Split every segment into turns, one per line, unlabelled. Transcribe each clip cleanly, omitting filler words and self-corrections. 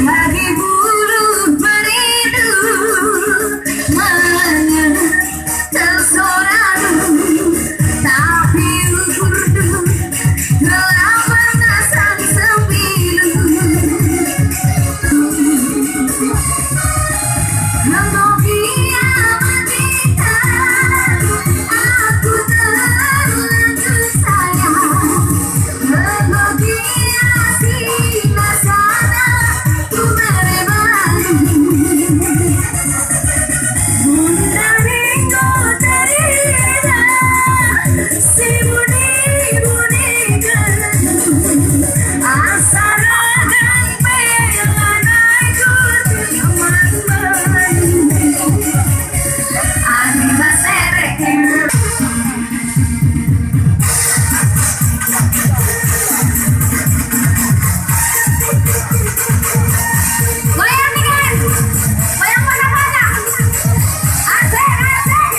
Lagi buruk merindu tersoradu, tapi ukurdu gelap panasan sembilu. Membahagia kita, aku terlanjur sayang. Membahagia sinar sana ku merebani. Bunda rindu terina, si budi asara dan pelanaiku teman-teman. Anda serek goyang nih kan, goyang mana-mana. Asik, asik.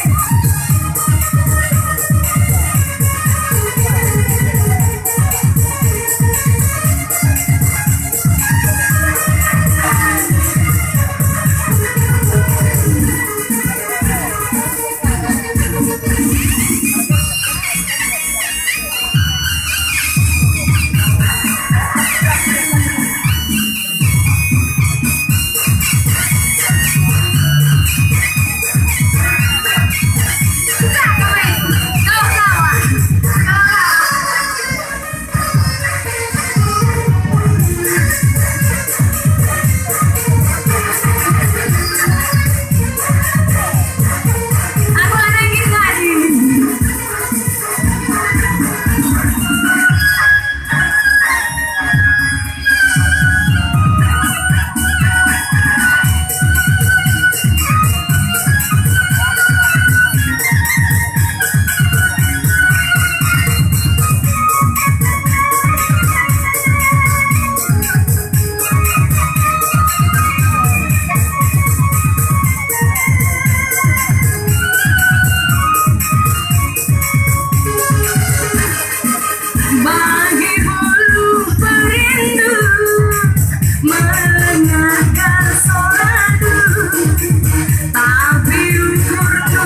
Aku lagi lagi. Bagi bulu perindu mendengarkan soradu, tapi ukurku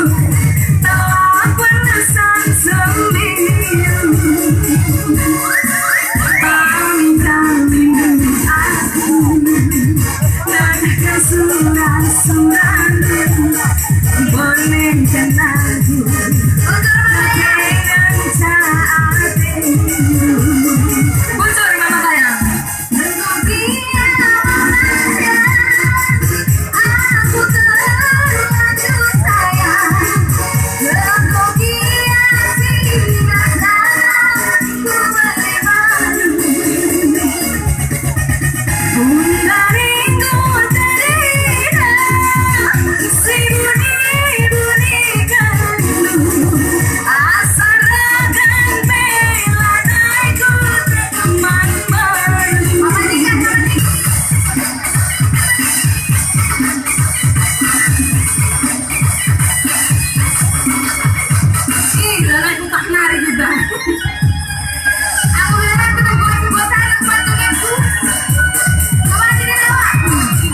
telah penesan sembilu. Tanggung aku dan kesuran-suranmu bolehkan aku dengan saat itu. Bocor mama sayang. Membahagia aku terlanjur sayang. Membahagia sinar sana ku merebani. Bunda rindu terina, si budi gandu, asara dan pelanaiku teman-teman. Ih, lelaki tak nari juga. Aku lelaki tak bosan buat denganku. Coba tidak lewat.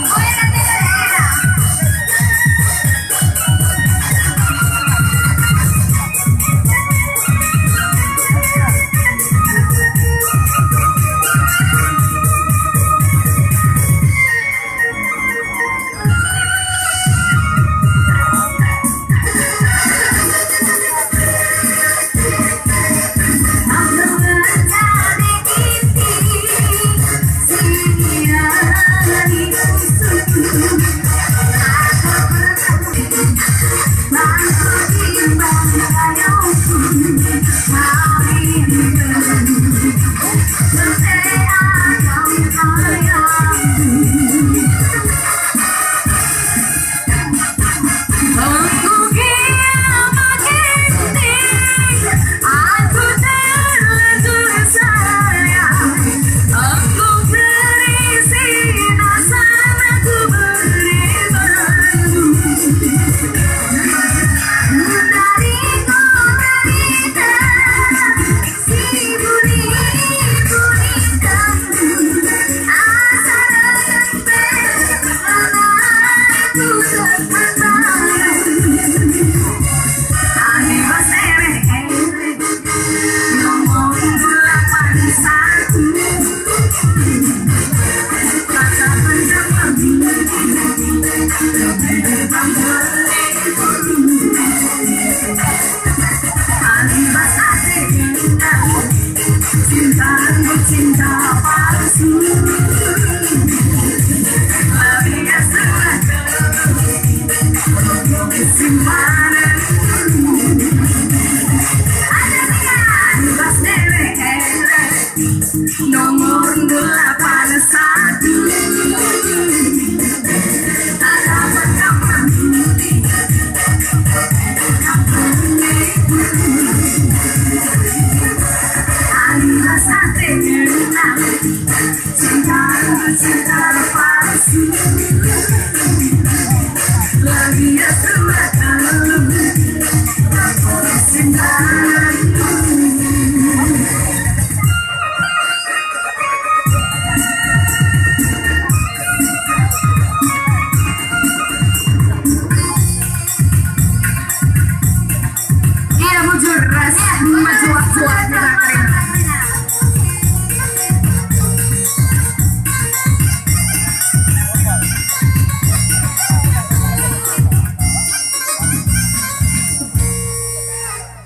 Oh ya nanti ada. Cintamu cinta palsu, lebih asal simpanan. Ada dengan Bas nomor 81. Ada rekaman Anda sate kenal cinta palsu, lagi ya semacam cinta.